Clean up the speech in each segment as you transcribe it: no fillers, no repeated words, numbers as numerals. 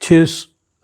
6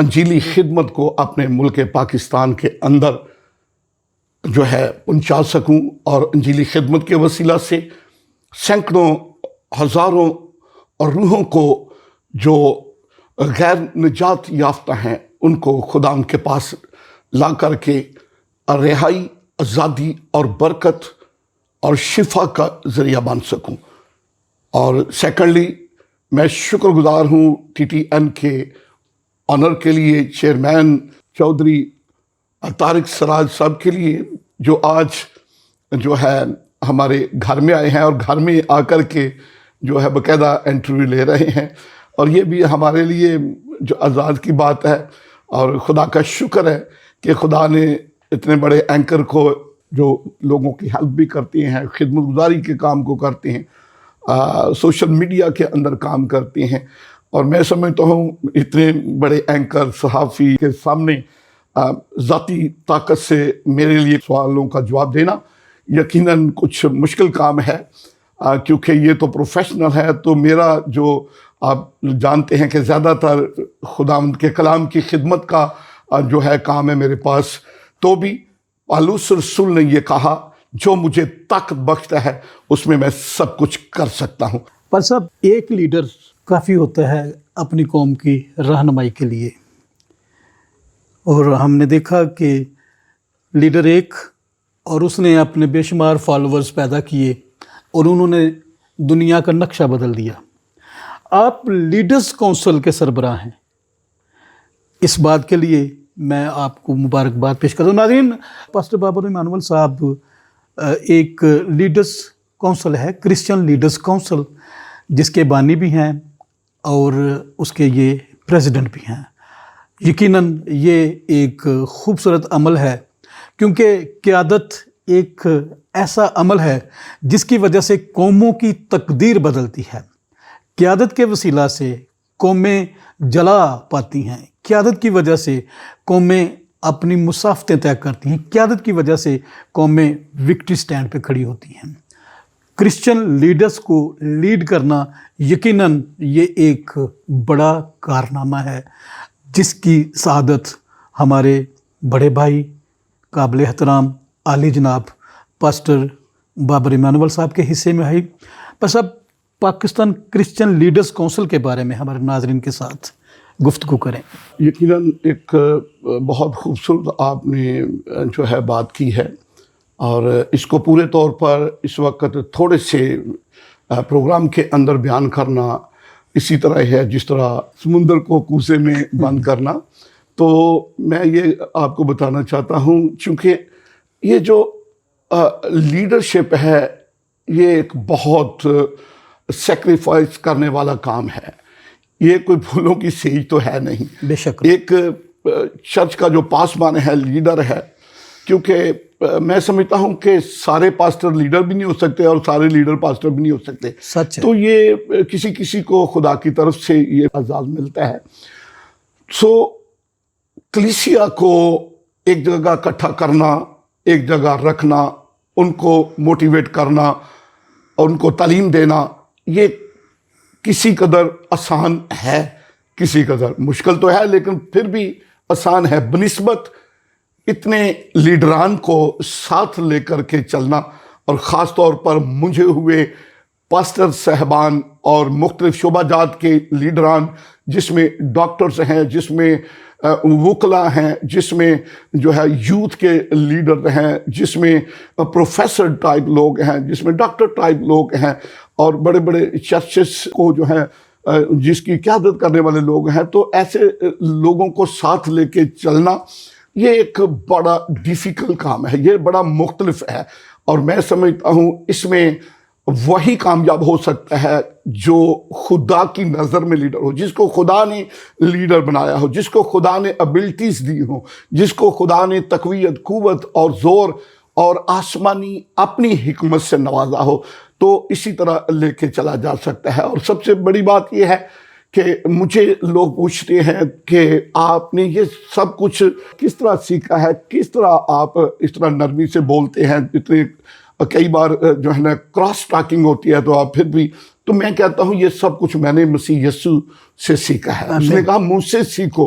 انجیلی خدمت کو اپنے ملک پاکستان کے اندر جو ہے پہنچا سکوں، اور انجیلی خدمت کے وسیلہ سے سینکڑوں ہزاروں اور روحوں کو جو غیر نجات یافتہ ہیں ان کو خدا ان کے پاس لا کر کے رہائی، آزادی اور برکت اور شفا کا ذریعہ بن سکوں۔ اور سیکنڈلی میں شکر گزار ہوں ٹی ٹی این کے آنر کے لیے، چیئرمین چودھری طارق سراج صاحب کے لیے، جو آج جو ہے ہمارے گھر میں آئے ہیں اور گھر میں آ کر کے جو ہے باقاعدہ انٹرویو لے رہے ہیں، اور یہ بھی ہمارے لیے جو اعزاز کی بات ہے، اور خدا کا شکر ہے کہ خدا نے اتنے بڑے اینکر کو جو لوگوں کی ہیلپ بھی کرتے ہیں، خدمت گزاری کے کام کو کرتے ہیں، سوشل میڈیا کے اندر کام کرتے ہیں، اور میں سمجھتا ہوں اتنے بڑے اینکر صحافی کے سامنے ذاتی طاقت سے میرے لیے سوالوں کا جواب دینا یقیناً کچھ مشکل کام ہے، کیونکہ یہ تو پروفیشنل ہے۔ تو میرا جو آپ جانتے ہیں کہ زیادہ تر خداوند کے کلام کی خدمت کا جو ہے کام ہے میرے پاس، تو بھی پالوس رسول نے یہ کہا جو مجھے طاقت بخشتا ہے اس میں میں سب کچھ کر سکتا ہوں۔ پر صاحب ایک لیڈر کافی ہوتا ہے اپنی قوم کی رہنمائی کے لیے، اور ہم نے دیکھا کہ لیڈر ایک، اور اس نے اپنے بے شمار فالوورز پیدا کیے اور انہوں نے دنیا کا نقشہ بدل دیا۔ آپ لیڈرز کونسل کے سربراہ ہیں، اس بات کے لیے میں آپ کو مبارکباد پیش کرتا ہوں۔ ناظرین، پاسٹر بابر ایمانویل صاحب ایک لیڈرز کونسل ہے، کرسچن لیڈرز کونسل، جس کے بانی بھی ہیں اور اس کے یہ پریزیڈنٹ بھی ہیں۔ یقیناً یہ ایک خوبصورت عمل ہے، کیونکہ قیادت ایک ایسا عمل ہے جس کی وجہ سے قوموں کی تقدیر بدلتی ہے۔ قیادت کے وسیلہ سے قومیں جلا پاتی ہیں، قیادت کی وجہ سے قومیں اپنی مسافتیں طے کرتی ہیں، قیادت کی وجہ سے قومیں وکٹری سٹینڈ پہ کھڑی ہوتی ہیں۔ کرسچن لیڈرز کو لیڈ کرنا یقیناً یہ ایک بڑا کارنامہ ہے، جس کی سعادت ہمارے بڑے بھائی قابل احترام عالی جناب پاسٹر بابر ایمانویل صاحب کے حصے میں آئی۔ بس اب پاکستان کرسچن لیڈرز کونسل کے بارے میں ہمارے ناظرین کے ساتھ گفتگو کریں۔ یقیناً ایک بہت خوبصورت آپ نے جو ہے بات کی ہے، اور اس کو پورے طور پر اس وقت تھوڑے سے پروگرام کے اندر بیان کرنا اسی طرح ہے جس طرح سمندر کو کوزے میں بند کرنا۔ تو میں یہ آپ کو بتانا چاہتا ہوں، چونکہ یہ جو لیڈرشپ ہے یہ ایک بہت سیکریفائس کرنے والا کام ہے، یہ کوئی پھولوں کی سیج تو ہے نہیں۔ بے شک ایک چرچ کا جو پاسبان ہے، لیڈر ہے، کیونکہ میں سمجھتا ہوں کہ سارے پاسٹر لیڈر بھی نہیں ہو سکتے اور سارے لیڈر پاسٹر بھی نہیں ہو سکتے، سچ ہے۔ تو یہ کسی کو خدا کی طرف سے یہ اعزاز ملتا ہے۔ کلیسیا کو ایک جگہ اکٹھا کرنا، ایک جگہ رکھنا، ان کو موٹیویٹ کرنا اور ان کو تعلیم دینا، یہ کسی قدر آسان ہے، کسی قدر مشکل تو ہے، لیکن پھر بھی آسان ہے بنسبت اتنے لیڈران کو ساتھ لے کر کے چلنا، اور خاص طور پر منجھے ہوئے پاسٹر صاحبان اور مختلف شعبہ جات کے لیڈران، جس میں ڈاکٹرز ہیں، جس میں وکلا ہیں، جس میں جو ہے یوتھ کے لیڈر ہیں، جس میں پروفیسر ٹائپ لوگ ہیں، جس میں ڈاکٹر ٹائپ لوگ ہیں، اور بڑے بڑے چرچز کو جو ہے جس کی قیادت کرنے والے لوگ ہیں۔ تو ایسے لوگوں کو ساتھ لے کے چلنا یہ ایک بڑا ڈیفیکلٹ کام ہے، یہ بڑا مختلف ہے، اور میں سمجھتا ہوں اس میں وہی کامیاب ہو سکتا ہے جو خدا کی نظر میں لیڈر ہو، جس کو خدا نے لیڈر بنایا ہو، جس کو خدا نے ابیلٹیز دی ہوں، جس کو خدا نے تقویت، قوت اور زور اور آسمانی اپنی حکمت سے نوازا ہو، تو اسی طرح لے کے چلا جا سکتا ہے۔ اور سب سے بڑی بات یہ ہے کہ مجھے لوگ پوچھتے ہیں کہ آپ نے یہ سب کچھ کس طرح سیکھا ہے، کس طرح آپ اس طرح نرمی سے بولتے ہیں، اتنے کئی بار جو ہے نا کراس ٹاکنگ ہوتی ہے تو آپ پھر بھی، تو میں کہتا ہوں یہ سب کچھ میں نے مسیح یسوع سے سیکھا ہے۔ اس نے کہا مجھ سے سیکھو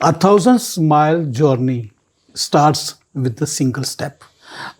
A 1000 mile journey starts with a single step।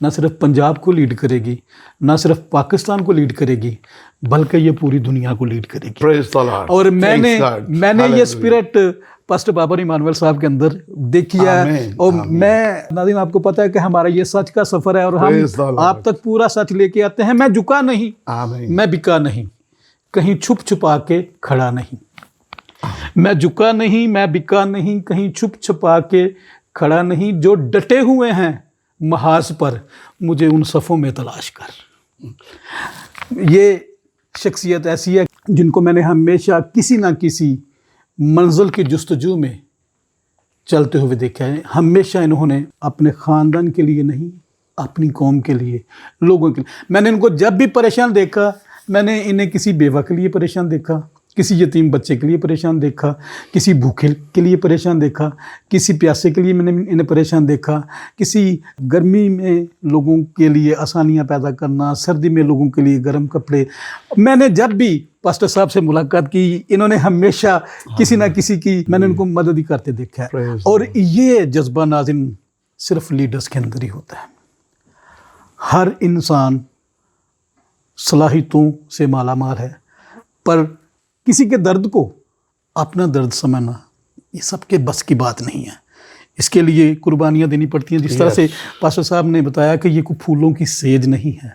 نہ صرف پنجاب کو لیڈ کرے گی، نہ صرف پاکستان کو لیڈ کرے گی، بلکہ یہ پوری دنیا کو لیڈ کرے گی۔ Praise the Lord. اور میں نے Thanks God. یہ Hallelujah. Spirit pastor Babar Emmanuel صاحب کے اندر دیکھی ہے، Amen. اور Amen. میں ناظرین آپ کو پتہ ہے کہ ہمارا یہ سچ کا سفر ہے، اور Praise the ہم Lord. آپ تک پورا سچ لے کے آتے ہیں۔ میں جھکا نہیں، Amen. میں بکا نہیں، کہیں چھپ چھپا کے کھڑا نہیں۔ میں جھکا نہیں، میں بکا نہیں، کہیں چھپ چھپا کے کھڑا نہیں۔ جو ڈٹے ہوئے ہیں محاذ پر، مجھے ان صفوں میں تلاش کر۔ یہ شخصیت ایسی ہے جن کو میں نے ہمیشہ کسی نہ کسی منزل کی جستجو میں چلتے ہوئے دیکھا ہے۔ ہمیشہ انہوں نے اپنے خاندان کے لیے نہیں، اپنی قوم کے لیے، لوگوں کے لیے۔ میں نے ان کو جب بھی پریشان دیکھا، میں نے انہیں کسی بیوہ کے لیے پریشان دیکھا، کسی یتیم بچے کے لیے پریشان دیکھا، کسی بھوکے کے لیے پریشان دیکھا، کسی پیاسے کے لیے میں نے انہیں پریشان دیکھا، کسی گرمی میں لوگوں کے لیے آسانیاں پیدا کرنا، سردی میں لوگوں کے لیے گرم کپڑے۔ میں نے جب بھی پاسٹر صاحب سے ملاقات کی، انہوں نے ہمیشہ کسی نہ کسی کی، میں نے ان کو مدد ہی کرتے دیکھا ہے۔ Praise اور یہ جذبہ ناظرین صرف لیڈرز کے اندر ہی ہوتا ہے۔ ہر انسان صلاحیتوں سے مالا مال ہے، پر کسی کے درد کو اپنا درد سمجھنا یہ سب کے بس کی بات نہیں ہے۔ اس کے لیے قربانیاں دینی پڑتی ہیں۔ جس طرح سے پاسٹر صاحب نے بتایا کہ یہ کوئی پھولوں کی سیج نہیں ہے،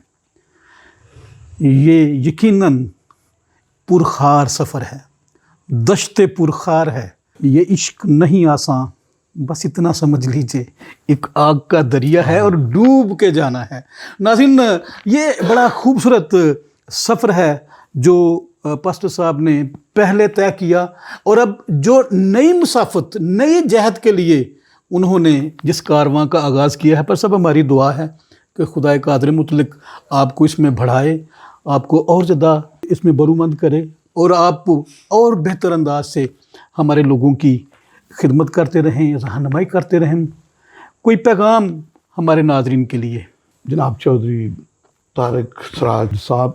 یہ یقیناً پرخار سفر ہے، دشت پرخار ہے۔ یہ عشق نہیں آسان، بس اتنا سمجھ لیجئے ایک آگ کا دریا ہے اور ڈوب کے جانا ہے۔ ناظرین، یہ بڑا خوبصورت سفر ہے جو پاسٹر صاحب نے پہلے طے کیا، اور اب جو نئی مسافت، نئی جہد کے لیے انہوں نے جس کارواں کا آغاز کیا ہے، پر سب ہماری دعا ہے کہ خدا قادر مطلق آپ کو اس میں بڑھائے، آپ کو اور زیادہ اس میں برومند کرے، اور آپ اور بہتر انداز سے ہمارے لوگوں کی خدمت کرتے رہیں، رہنمائی کرتے رہیں۔ کوئی پیغام ہمارے ناظرین کے لیے؟ جناب چودھری طارق سراج صاحب،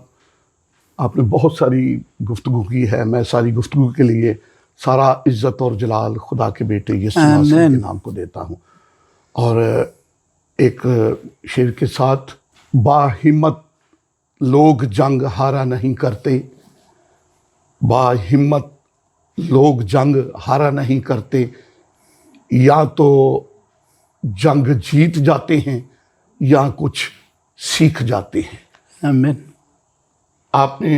آپ نے بہت ساری گفتگو کی ہے۔ میں ساری گفتگو کے لیے سارا عزت اور جلال خدا کے بیٹے یسوع مسیح کے نام کو دیتا ہوں۔ اور ایک شعر کے ساتھ، باہمت لوگ جنگ ہارا نہیں کرتے، باہمت لوگ جنگ ہارا نہیں کرتے، یا تو جنگ جیت جاتے ہیں یا کچھ سیکھ جاتے ہیں۔ آمین۔ آپ نے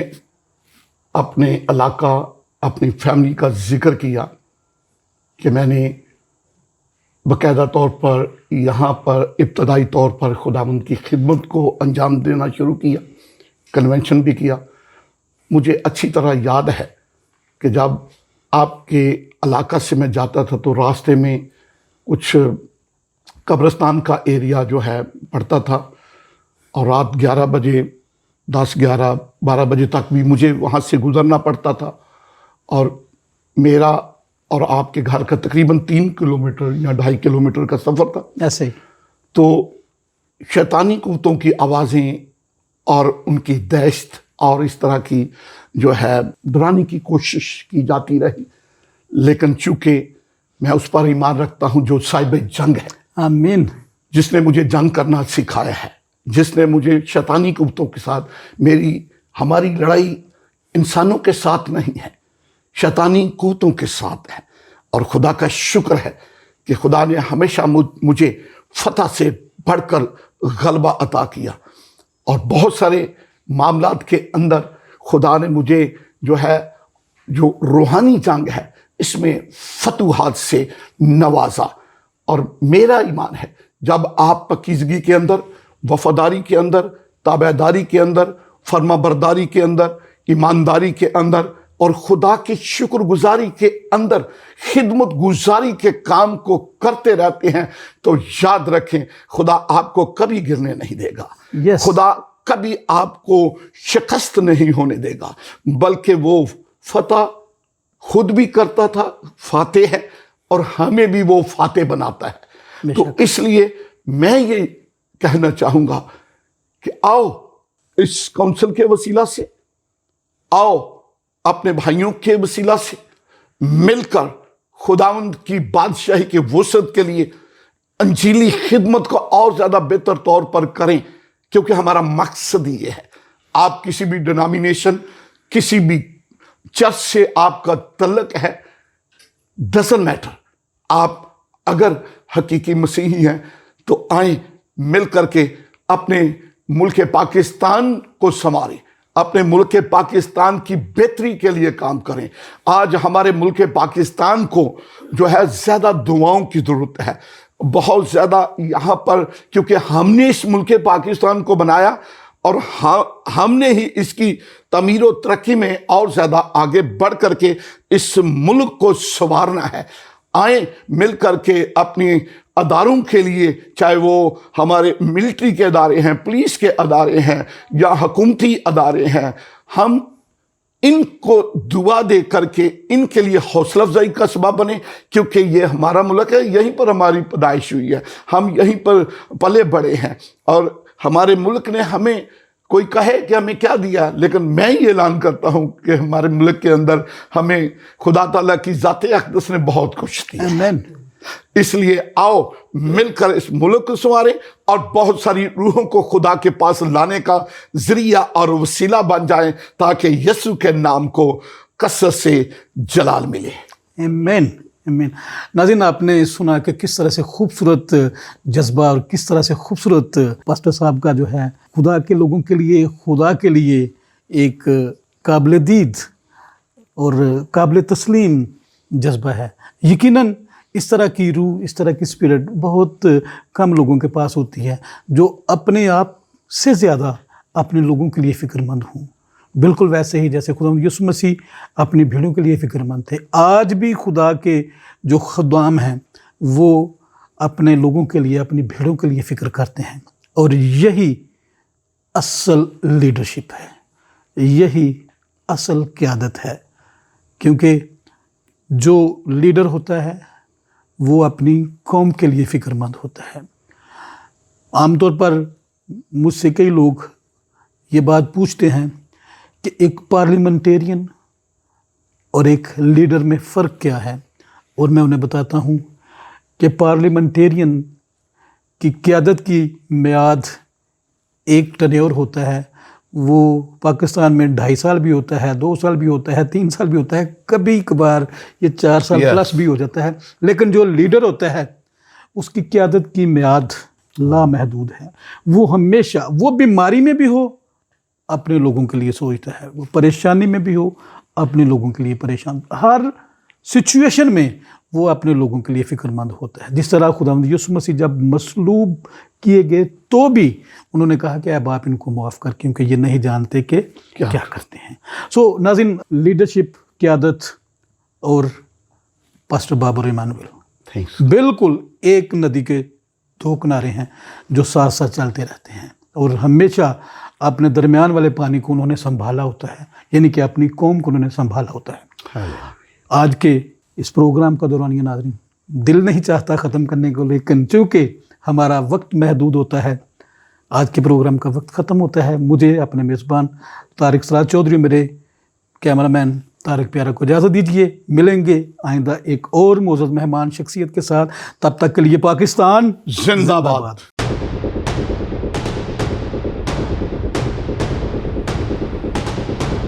اپنے علاقہ، اپنی فیملی کا ذکر کیا کہ میں نے باقاعدہ طور پر یہاں پر ابتدائی طور پر خداوند کی خدمت کو انجام دینا شروع کیا، کنونشن بھی کیا۔ مجھے اچھی طرح یاد ہے کہ جب آپ کے علاقہ سے میں جاتا تھا تو راستے میں کچھ قبرستان کا ایریا جو ہے پڑتا تھا، اور رات 11 بجے، 10، 11، 12 بجے تک بھی مجھے وہاں سے گزرنا پڑتا تھا، اور میرا اور آپ کے گھر کا تقریباً 3 کلومیٹر یا 2.5 کلومیٹر کا سفر تھا۔ ایسے ہی تو شیطانی قوتوں کی آوازیں اور ان کی دہشت اور اس طرح کی جو ہے ڈرانے کی کوشش کی جاتی رہی، لیکن چونکہ میں اس پر ایمان رکھتا ہوں جو صاحب جنگ ہے، آمین، جس نے مجھے جنگ کرنا سکھایا ہے، جس نے مجھے شیطانی قوتوں کے ساتھ، ہماری لڑائی انسانوں کے ساتھ نہیں ہے، شیطانی قوتوں کے ساتھ ہے۔ اور خدا کا شکر ہے کہ خدا نے ہمیشہ مجھے فتح سے بڑھ کر غلبہ عطا کیا، اور بہت سارے معاملات کے اندر خدا نے مجھے جو روحانی جنگ ہے اس میں فتوحات سے نوازا۔ اور میرا ایمان ہے جب آپ پاکیزگی کے اندر، وفاداری کے اندر، تابعداری کے اندر، فرما برداری کے اندر، ایمانداری کے اندر، اور خدا کی شکر گزاری کے اندر خدمت گزاری کے کام کو کرتے رہتے ہیں، تو یاد رکھیں خدا آپ کو کبھی گرنے نہیں دے گا۔ Yes. خدا کبھی آپ کو شکست نہیں ہونے دے گا، بلکہ وہ فتح خود بھی کرتا تھا، فاتح ہے، اور ہمیں بھی وہ فاتح بناتا ہے۔ تو اس لیے میں یہ کہنا چاہوں گا کہ آؤ اس کونسل کے وسیلہ سے، آؤ اپنے بھائیوں کے وسیلہ سے مل کر خداوند کی بادشاہی کے وسعت کے لیے انجیلی خدمت کو اور زیادہ بہتر طور پر کریں، کیونکہ ہمارا مقصد یہ ہے۔ آپ کسی بھی ڈینامینیشن، کسی بھی چرچ سے آپ کا تعلق ہے، ڈزنٹ میٹر، آپ اگر حقیقی مسیحی ہیں تو آئیں مل کر کے اپنے ملک پاکستان کو سنواریں، اپنے ملک پاکستان کی بہتری کے لیے کام کریں۔ آج ہمارے ملک پاکستان کو جو ہے زیادہ دعاؤں کی ضرورت ہے، بہت زیادہ یہاں پر، کیونکہ ہم نے اس ملک پاکستان کو بنایا اور ہم نے ہی اس کی تعمیر و ترقی میں اور زیادہ آگے بڑھ کر کے اس ملک کو سنوارنا ہے۔ آئیں مل کر کے اپنی اداروں کے لیے، چاہے وہ ہمارے ملٹری کے ادارے ہیں، پولیس کے ادارے ہیں یا حکومتی ادارے ہیں، ہم ان کو دعا دے کر کے ان کے لیے حوصلہ افزائی کا سبب بنے، کیونکہ یہ ہمارا ملک ہے، یہیں پر ہماری پیدائش ہوئی ہے، ہم یہیں پر پلے بڑے ہیں، اور ہمارے ملک نے ہمیں، کوئی کہے کہ ہمیں کیا دیا، لیکن میں یہ اعلان کرتا ہوں کہ ہمارے ملک کے اندر ہمیں خدا تعالیٰ کی ذات اقدس نے بہت کچھ دیا۔ آمین۔ اس لیے آؤ مل کر اس ملک کو سنواریں اور بہت ساری روحوں کو خدا کے پاس لانے کا ذریعہ اور وسیلہ بن جائیں، تاکہ یسوع کے نام کو کثرت سے جلال ملے۔ آمین آمین۔ ناظرین، آپ نے سنا کہ کس طرح سے خوبصورت جذبہ اور کس طرح سے خوبصورت پاسٹر صاحب کا جو ہے خدا کے لوگوں کے لیے، خدا کے لیے ایک قابل دید اور قابل تسلیم جذبہ ہے۔ یقیناً اس طرح کی روح، اس طرح کی اسپرٹ بہت کم لوگوں کے پاس ہوتی ہے، جو اپنے آپ سے زیادہ اپنے لوگوں کے لیے فکر مند ہوں، بالکل ویسے ہی جیسے خدا یسوع مسیح اپنی بھیڑوں کے لیے فکر مند تھے۔ آج بھی خدا کے جو خدام ہیں وہ اپنے لوگوں کے لیے، اپنی بھیڑوں کے لیے فکر کرتے ہیں، اور یہی اصل لیڈرشپ ہے، یہی اصل قیادت ہے، کیونکہ جو لیڈر ہوتا ہے وہ اپنی قوم کے لیے فکر مند ہوتا ہے۔ عام طور پر مجھ سے کئی لوگ یہ بات پوچھتے ہیں کہ ایک پارلیمنٹیرین اور ایک لیڈر میں فرق کیا ہے، اور میں انہیں بتاتا ہوں کہ پارلیمنٹیرین کی قیادت کی میعاد ایک ٹینیور ہوتا ہے، وہ پاکستان میں 2.5 سال بھی ہوتا ہے، 2 سال بھی ہوتا ہے، 3 سال بھی ہوتا ہے، کبھی کبھار یہ 4 سال پلس بھی ہو جاتا ہے۔ لیکن جو لیڈر ہوتا ہے اس کی قیادت کی میعاد لامحدود ہے۔ وہ ہمیشہ، وہ بیماری میں بھی ہو اپنے لوگوں کے لیے سوچتا ہے، وہ پریشانی میں بھی ہو اپنے لوگوں کے لیے پریشان، ہر سچویشن میں وہ اپنے لوگوں کے لیے فکر مند ہوتا ہے۔ جس طرح خداوند یسوع مسیح جب مصلوب کیے گئے تو بھی انہوں نے کہا کہ اب آپ ان کو معاف کر، کیونکہ یہ نہیں جانتے کہ کیا کرتے ہیں۔ سو ناظرین، لیڈرشپ، قیادت اور پاسٹر بابر ایمانویل بالکل ایک ندی کے 2 کنارے ہیں جو ساتھ ساتھ چلتے رہتے ہیں، اور ہمیشہ اپنے درمیان والے پانی کو انہوں نے سنبھالا ہوتا ہے، یعنی کہ اپنی قوم کو انہوں نے سنبھالا ہوتا ہے۔ آج کے اس پروگرام کا دورانیہ ناظرین، دل نہیں چاہتا ختم کرنے کو، لیکن چونکہ ہمارا وقت محدود ہوتا ہے، آج کے پروگرام کا وقت ختم ہوتا ہے۔ مجھے اپنے میزبان طارق سراج چودھری، میرے کیمرہ مین طارق پیارا کو اجازت دیجیے۔ ملیں گے آئندہ ایک اور معزز مہمان شخصیت کے ساتھ، تب تک کے لیے پاکستان زندہ باد۔